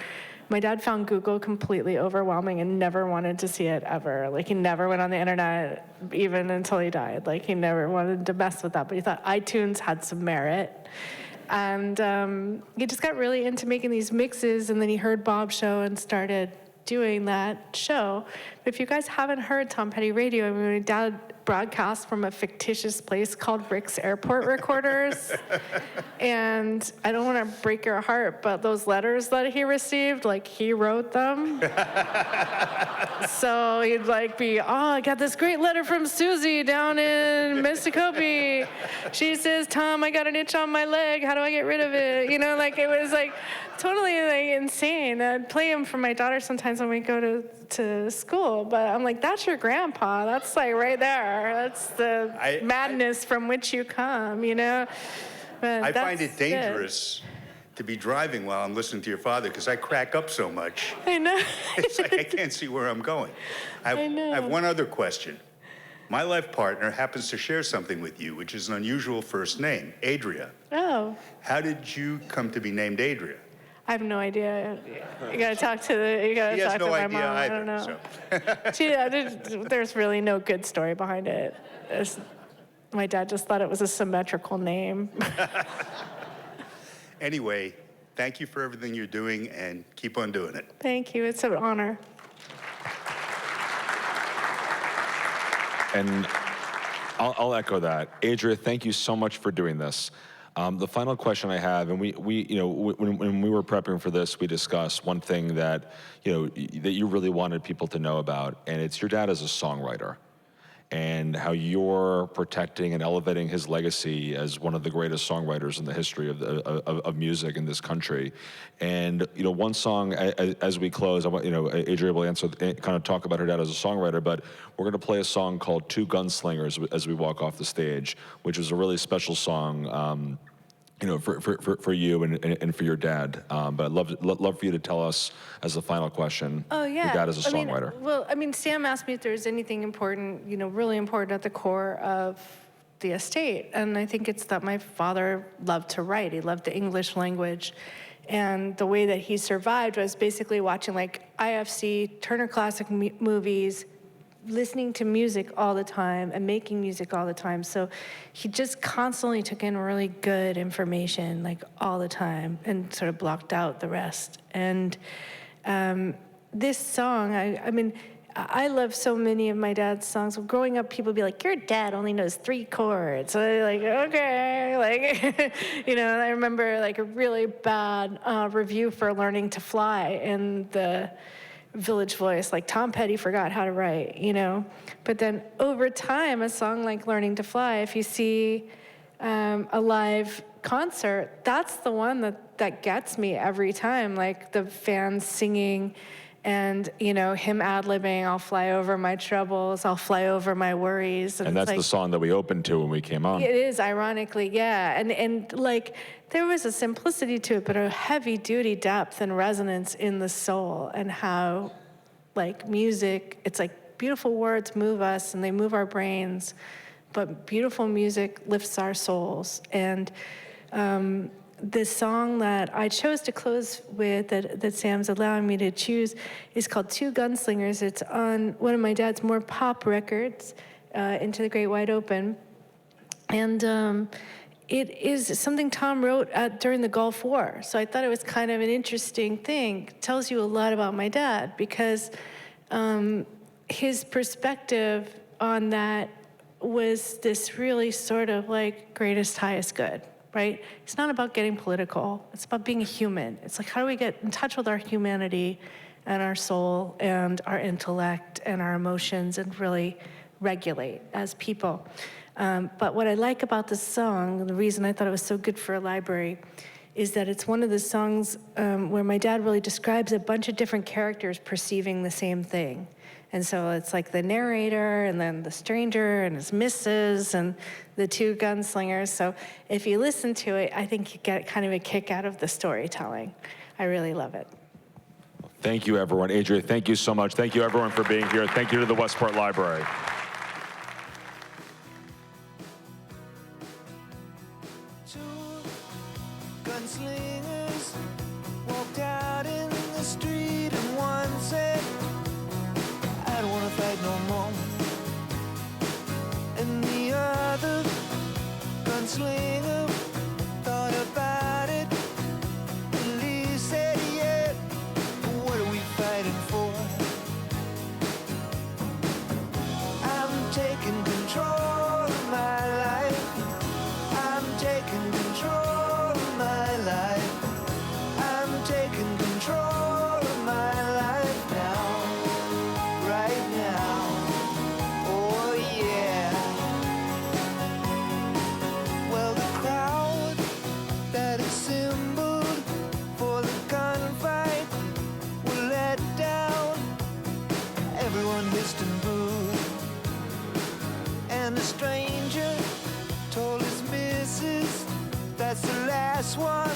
My dad found Google completely overwhelming and never wanted to see it ever. Like, he never went on the internet even until he died. Like, he never wanted to mess with that, but he thought iTunes had some merit. And he just got really into making these mixes, and then he heard Bob's show and started doing that show. But if you guys haven't heard Tom Petty Radio, I mean, my dad broadcast from a fictitious place called Rick's Airport Recorders. And I don't want to break your heart, but those letters that he received, like, he wrote them. So he'd I got this great letter from Susie down in Mississippi. She says, Tom, I got an itch on my leg. How do I get rid of it? It was totally insane. I'd play him for my daughter sometimes when we go to school, but I'm like, that's your grandpa. That's right there. That's the madness from which you come, But I find it dangerous to be driving while I'm listening to your father because I crack up so much. I know. It's like I can't see where I'm going. I know. I have one other question. My life partner happens to share something with you, which is an unusual first name, Adria. Oh. How did you come to be named Adria? I have no idea. You gotta talk to my mom. I don't know. There's really no good story behind it. My dad just thought it was a symmetrical name. Anyway, thank you for everything you're doing, and keep on doing it. Thank you. It's an honor. And I'll echo that. Adria, thank you so much for doing this. The final question I have, and when we were prepping for this, we discussed one thing that you really wanted people to know about, and it's your dad as a songwriter. and how you're protecting and elevating his legacy as one of the greatest songwriters in the history of music in this country. And one song as we close, I want Adria will kind of talk about her dad as a songwriter, but we're going to play a song called "Two Gunslingers" as we walk off the stage, which is a really special song. For you and for your dad. But I'd love for you to tell us, as the final question, Oh, yeah. your dad as a songwriter. Sam asked me if there's anything important, really important at the core of the estate. And I think it's that my father loved to write. He loved the English language. And the way that he survived was basically watching IFC, Turner Classic movies, listening to music all the time and making music all the time. So he just constantly took in really good information, all the time, and sort of blocked out the rest. And this song, I love so many of my dad's songs. Growing up, people would be like, your dad only knows 3 chords. So I'm like, okay. I remember a really bad review for Learning to Fly in the Village Voice, Tom Petty forgot how to write, But then over time, a song like Learning to Fly, if you see a live concert, that's the one that gets me every time, the fans singing and, him ad-libbing, I'll fly over my troubles, I'll fly over my worries. And that's the song that we opened to when we came on. It is, ironically, yeah. And there was a simplicity to it, but a heavy-duty depth and resonance in the soul, and how, music, it's beautiful words move us and they move our brains, but beautiful music lifts our souls. And this song that I chose to close with, that Sam's allowing me to choose, is called Two Gunslingers. It's on one of my dad's more pop records, Into the Great Wide Open. And it is something Tom wrote during the Gulf War. So I thought it was kind of an interesting thing. It tells you a lot about my dad, because his perspective on that was this really sort of greatest, highest good, right? It's not about getting political. It's about being a human. It's how do we get in touch with our humanity and our soul and our intellect and our emotions and really regulate as people. But what I like about this song, the reason I thought it was so good for a library, is that it's one of the songs where my dad really describes a bunch of different characters perceiving the same thing. And so it's the narrator, and then the stranger, and his missus, and the two gunslingers. So if you listen to it, I think you get kind of a kick out of the storytelling. I really love it. Thank you, everyone. Adria, thank you so much. Thank you, everyone, for being here. Thank you to the Westport Library. Gunslingers walked out in the street, and one said, I don't want to fight no more. And the other gunslinger thought about it, and he said, yeah, what are we fighting for? I'm taking control of my life. I'm taking control of my life. I'm taking control of my life now, right now. Oh yeah. Well, the crowd that assembled for the gunfight were let down. Everyone hissed and booed, and the stranger told his missus, that's the last one